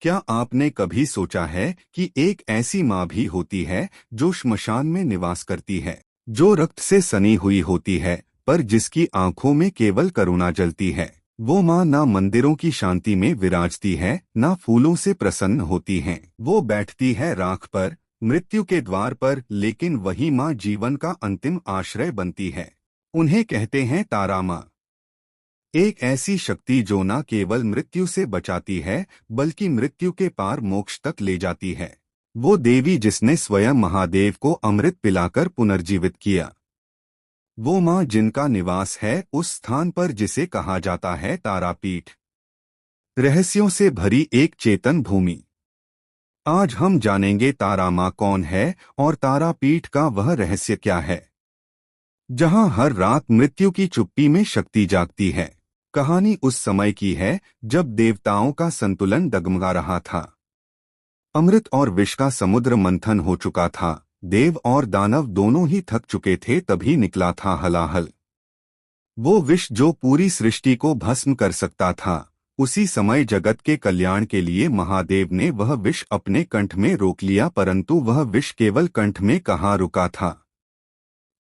क्या आपने कभी सोचा है कि एक ऐसी माँ भी होती है जो श्मशान में निवास करती है, जो रक्त से सनी हुई होती है, पर जिसकी आंखों में केवल करुणा जलती है। वो माँ ना मंदिरों की शांति में विराजती है, ना फूलों से प्रसन्न होती है। वो बैठती है राख पर, मृत्यु के द्वार पर, लेकिन वही माँ जीवन का अंतिम आश्रय बनती है। उन्हें कहते हैं तारा माँ। एक ऐसी शक्ति जो न केवल मृत्यु से बचाती है, बल्कि मृत्यु के पार मोक्ष तक ले जाती है। वो देवी जिसने स्वयं महादेव को अमृत पिलाकर पुनर्जीवित किया। वो माँ जिनका निवास है उस स्थान पर जिसे कहा जाता है तारापीठ, रहस्यों से भरी एक चेतन भूमि। आज हम जानेंगे तारा माँ कौन है और तारापीठ का वह रहस्य क्या है, जहाँ हर रात मृत्यु की चुप्पी में शक्ति जागती है। कहानी उस समय की है जब देवताओं का संतुलन डगमगा रहा था। अमृत और विष का समुद्र मंथन हो चुका था। देव और दानव दोनों ही थक चुके थे। तभी निकला था हलाहल, वो विष जो पूरी सृष्टि को भस्म कर सकता था। उसी समय जगत के कल्याण के लिए महादेव ने वह विष अपने कंठ में रोक लिया, परंतु वह विष केवल कंठ में कहाँ रुका था।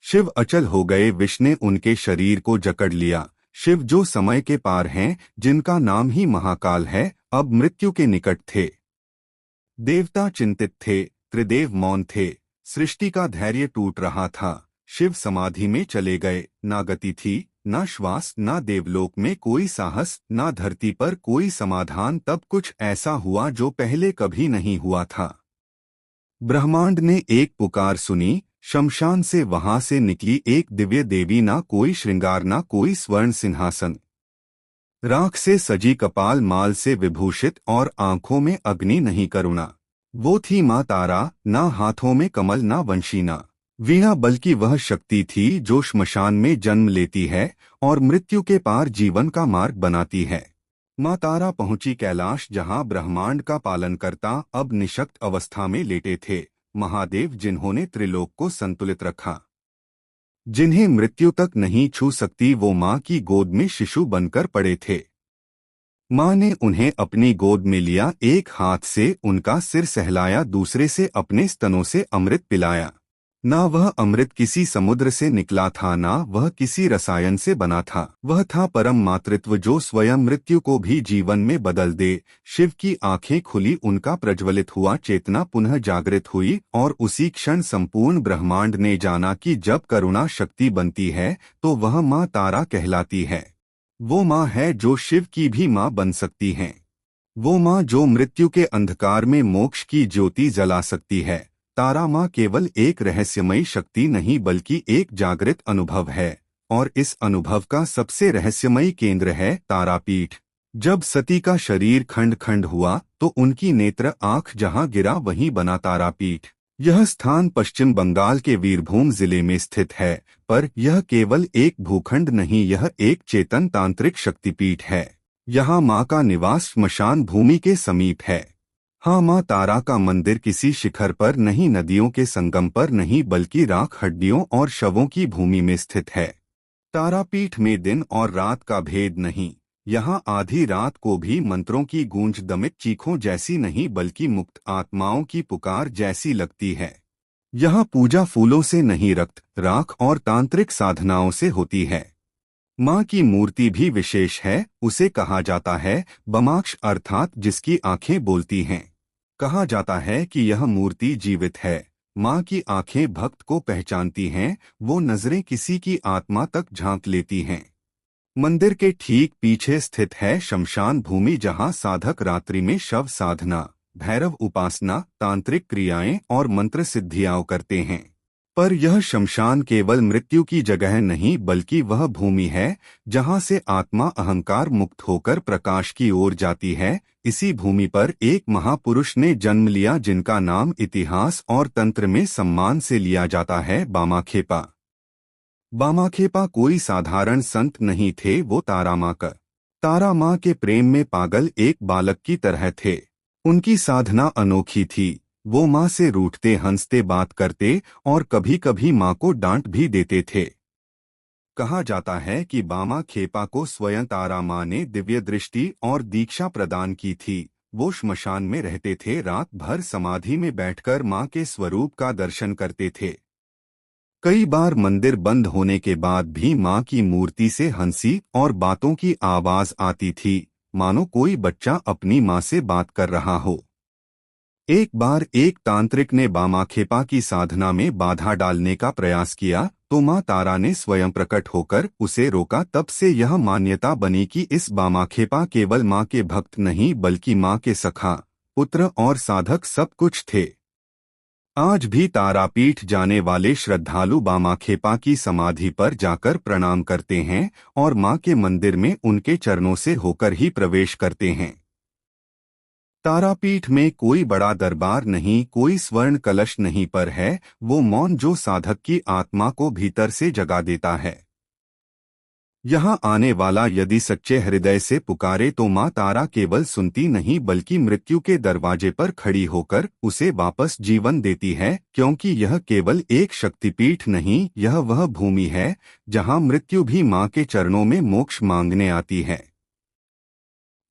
शिव अचल हो गए। विष ने उनके शरीर को जकड़ लिया। शिव जो समय के पार हैं, जिनका नाम ही महाकाल है, अब मृत्यु के निकट थे। देवता चिंतित थे, त्रिदेव मौन थे। सृष्टि का धैर्य टूट रहा था। शिव समाधि में चले गए। ना गति थी, ना श्वास, ना देवलोक में कोई साहस, ना धरती पर कोई समाधान। तब कुछ ऐसा हुआ जो पहले कभी नहीं हुआ था। ब्रह्मांड ने एक पुकार सुनी। शमशान से वहां से निकली एक दिव्य देवी, ना कोई श्रृंगार, ना कोई स्वर्ण सिंहासन। राख से सजी, कपाल माल से विभूषित और आंखों में अग्नि नहीं करुणा। वो थी माँ तारा, ना हाथों में कमल, ना वंशी, ना वीणा, बल्कि वह शक्ति थी जो श्मशान में जन्म लेती है और मृत्यु के पार जीवन का मार्ग बनाती है। माँ तारा पहुंची कैलाश, जहां ब्रह्मांड का पालनकर्ता अब निशक्त अवस्था में लेटे थे। महादेव जिन्होंने त्रिलोक को संतुलित रखा, जिन्हें मृत्यु तक नहीं छू सकती, वो माँ की गोद में शिशु बनकर पड़े थे। माँ ने उन्हें अपनी गोद में लिया। एक हाथ से उनका सिर सहलाया, दूसरे से अपने स्तनों से अमृत पिलाया। ना वह अमृत किसी समुद्र से निकला था, ना वह किसी रसायन से बना था। वह था परम मातृत्व जो स्वयं मृत्यु को भी जीवन में बदल दे। शिव की आंखें खुली, उनका प्रज्वलित हुआ चेतना पुनः जागृत हुई, और उसी क्षण संपूर्ण ब्रह्मांड ने जाना कि जब करुणा शक्ति बनती है तो वह माँ तारा कहलाती है। वो माँ है जो शिव की भी माँ बन सकती है। वो माँ जो मृत्यु के अंधकार में मोक्ष की ज्योति जला सकती है। तारा माँ केवल एक रहस्यमयी शक्ति नहीं, बल्कि एक जागृत अनुभव है, और इस अनुभव का सबसे रहस्यमयी केंद्र है तारापीठ। जब सती का शरीर खंड खंड हुआ तो उनकी नेत्र आँख जहाँ गिरा वहीं बना तारापीठ। यह स्थान पश्चिम बंगाल के वीरभूम जिले में स्थित है, पर यह केवल एक भूखंड नहीं, यह एक चेतन तांत्रिक शक्तिपीठ है। यहाँ माँ का निवास श्मशान भूमि के समीप है। हाँ, माँ तारा का मंदिर किसी शिखर पर नहीं, नदियों के संगम पर नहीं, बल्कि राख, हड्डियों और शवों की भूमि में स्थित है। तारापीठ में दिन और रात का भेद नहीं। यहाँ आधी रात को भी मंत्रों की गूंज दमित चीखों जैसी नहीं, बल्कि मुक्त आत्माओं की पुकार जैसी लगती है। यहाँ पूजा फूलों से नहीं, रक्त, राख और तांत्रिक साधनाओं से होती है। माँ की मूर्ति भी विशेष है। उसे कहा जाता है बमाक्ष, अर्थात जिसकी आंखें बोलती हैं। कहा जाता है कि यह मूर्ति जीवित है। माँ की आंखें भक्त को पहचानती हैं, वो नजरें किसी की आत्मा तक झांक लेती हैं। मंदिर के ठीक पीछे स्थित है शमशान भूमि, जहाँ साधक रात्रि में शव साधना, भैरव उपासना, तांत्रिक क्रियाएं और मंत्र सिद्धियां करते हैं। पर यह शमशान केवल मृत्यु की जगह नहीं, बल्कि वह भूमि है जहाँ से आत्मा अहंकार मुक्त होकर प्रकाश की ओर जाती है। इसी भूमि पर एक महापुरुष ने जन्म लिया, जिनका नाम इतिहास और तंत्र में सम्मान से लिया जाता है, बामाखेपा। बामाखेपा कोई साधारण संत नहीं थे, वो तारा माँ के प्रेम में पागल एक बालक की तरह थे। उनकी साधना अनोखी थी। वो माँ से रूठते, हंसते, बात करते और कभी कभी माँ को डांट भी देते थे। कहा जाता है कि बामा खेपा को स्वयं तारा माँ ने दिव्य दृष्टि और दीक्षा प्रदान की थी। वो श्मशान में रहते थे, रात भर समाधि में बैठकर माँ के स्वरूप का दर्शन करते थे। कई बार मंदिर बंद होने के बाद भी माँ की मूर्ति से हंसी और बातों की आवाज आती थी, मानो कोई बच्चा अपनी माँ से बात कर रहा हो। एक बार एक तांत्रिक ने बामाखेपा की साधना में बाधा डालने का प्रयास किया तो माँ तारा ने स्वयं प्रकट होकर उसे रोका। तब से यह मान्यता बनी कि इस बामाखेपा केवल माँ के भक्त नहीं बल्कि माँ के सखा, पुत्र और साधक सब कुछ थे। आज भी तारापीठ जाने वाले श्रद्धालु बामाखेपा की समाधि पर जाकर प्रणाम करते हैं और माँ के मंदिर में उनके चरणों से होकर ही प्रवेश करते हैं। तारापीठ में कोई बड़ा दरबार नहीं, कोई स्वर्ण कलश नहीं, पर है वो मौन जो साधक की आत्मा को भीतर से जगा देता है। यहाँ आने वाला यदि सच्चे हृदय से पुकारे तो माँ तारा केवल सुनती नहीं बल्कि मृत्यु के दरवाजे पर खड़ी होकर उसे वापस जीवन देती है, क्योंकि यह केवल एक शक्तिपीठ नहीं, यह वह भूमि है जहाँ मृत्यु भी माँ के चरणों में मोक्ष मांगने आती है।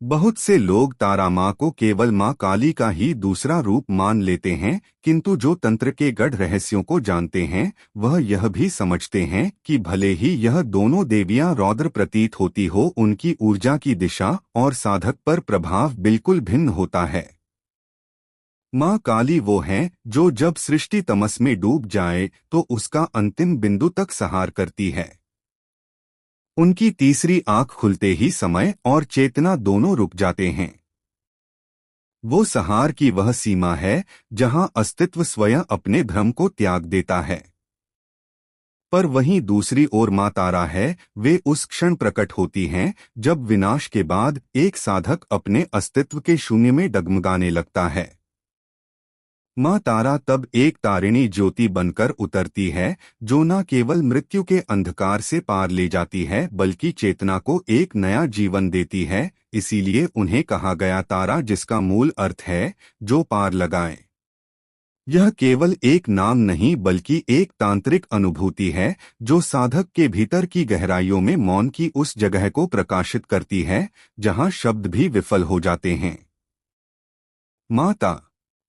बहुत से लोग तारा माँ को केवल माँ काली का ही दूसरा रूप मान लेते हैं, किंतु जो तंत्र के गढ़ रहस्यों को जानते हैं वह यह भी समझते हैं कि भले ही यह दोनों देवियां रौद्र प्रतीत होती हो, उनकी ऊर्जा की दिशा और साधक पर प्रभाव बिल्कुल भिन्न होता है। माँ काली वो है जो जब सृष्टि तमस में डूब जाए तो उसका अंतिम बिंदु तक सहार करती है। उनकी तीसरी आंख खुलते ही समय और चेतना दोनों रुक जाते हैं। वो सहार की वह सीमा है जहां अस्तित्व स्वयं अपने भ्रम को त्याग देता है। पर वहीं दूसरी ओर माँ तारा है, वे उस क्षण प्रकट होती हैं जब विनाश के बाद एक साधक अपने अस्तित्व के शून्य में डगमगाने लगता है। माँ तारा तब एक तारिणी ज्योति बनकर उतरती है जो न केवल मृत्यु के अंधकार से पार ले जाती है बल्कि चेतना को एक नया जीवन देती है। इसीलिए उन्हें कहा गया तारा, जिसका मूल अर्थ है जो पार लगाए। यह केवल एक नाम नहीं बल्कि एक तांत्रिक अनुभूति है जो साधक के भीतर की गहराइयों में मौन की उस जगह को प्रकाशित करती है जहां शब्द भी विफल हो जाते हैं। माता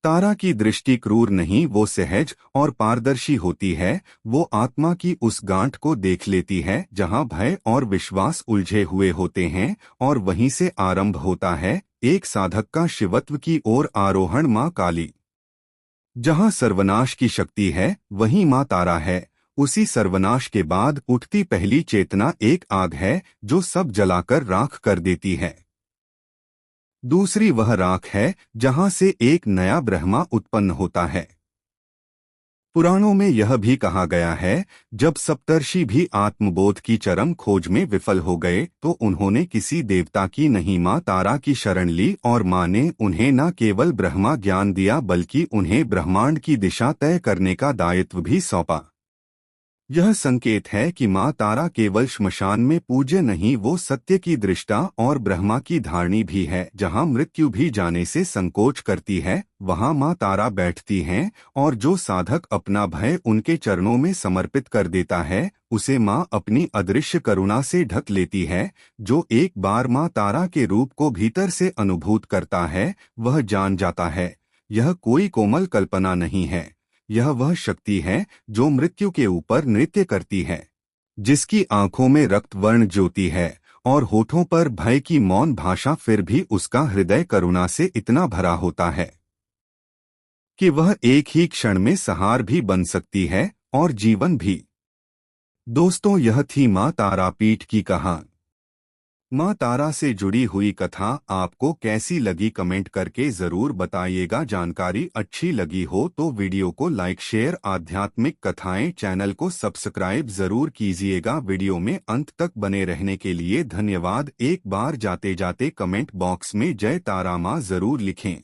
तारा की दृष्टि क्रूर नहीं, वो सहज और पारदर्शी होती है। वो आत्मा की उस गांठ को देख लेती है जहां भय और विश्वास उलझे हुए होते हैं और वहीं से आरंभ होता है एक साधक का शिवत्व की ओर आरोहण। माँ काली जहां सर्वनाश की शक्ति है वहीं माँ तारा है। उसी सर्वनाश के बाद उठती पहली चेतना एक आग है जो सब जलाकर राख कर देती है। दूसरी वह राख है जहां से एक नया ब्रह्मा उत्पन्न होता है। पुराणों में यह भी कहा गया है, जब सप्तर्षि भी आत्मबोध की चरम खोज में विफल हो गए तो उन्होंने किसी देवता की नहीं माँ तारा की शरण ली और माँ ने उन्हें न केवल ब्रह्मा ज्ञान दिया बल्कि उन्हें ब्रह्मांड की दिशा तय करने का दायित्व भी सौंपा। यह संकेत है कि माँ तारा केवल श्मशान में पूज्य नहीं, वो सत्य की दृष्टा और ब्रह्मा की धारणी भी है। जहाँ मृत्यु भी जाने से संकोच करती है वहाँ माँ तारा बैठती हैं और जो साधक अपना भय उनके चरणों में समर्पित कर देता है उसे माँ अपनी अदृश्य करुणा से ढक लेती है। जो एक बार माँ तारा के रूप को भीतर से अनुभूत करता है वह जान जाता है यह कोई कोमल कल्पना नहीं है, यह वह शक्ति है जो मृत्यु के ऊपर नृत्य करती है, जिसकी आंखों में रक्त वर्ण ज्योति है और होठों पर भय की मौन भाषा, फिर भी उसका हृदय करुणा से इतना भरा होता है कि वह एक ही क्षण में सहार भी बन सकती है और जीवन भी। दोस्तों, यह थी माँ तारापीठ की कहानी। माँ तारा से जुड़ी हुई कथा आपको कैसी लगी कमेंट करके जरूर बताइएगा। जानकारी अच्छी लगी हो तो वीडियो को लाइक शेयर, आध्यात्मिक कथाएं चैनल को सब्सक्राइब जरूर कीजिएगा। वीडियो में अंत तक बने रहने के लिए धन्यवाद। एक बार जाते जाते कमेंट बॉक्स में जय तारा माँ जरूर लिखें।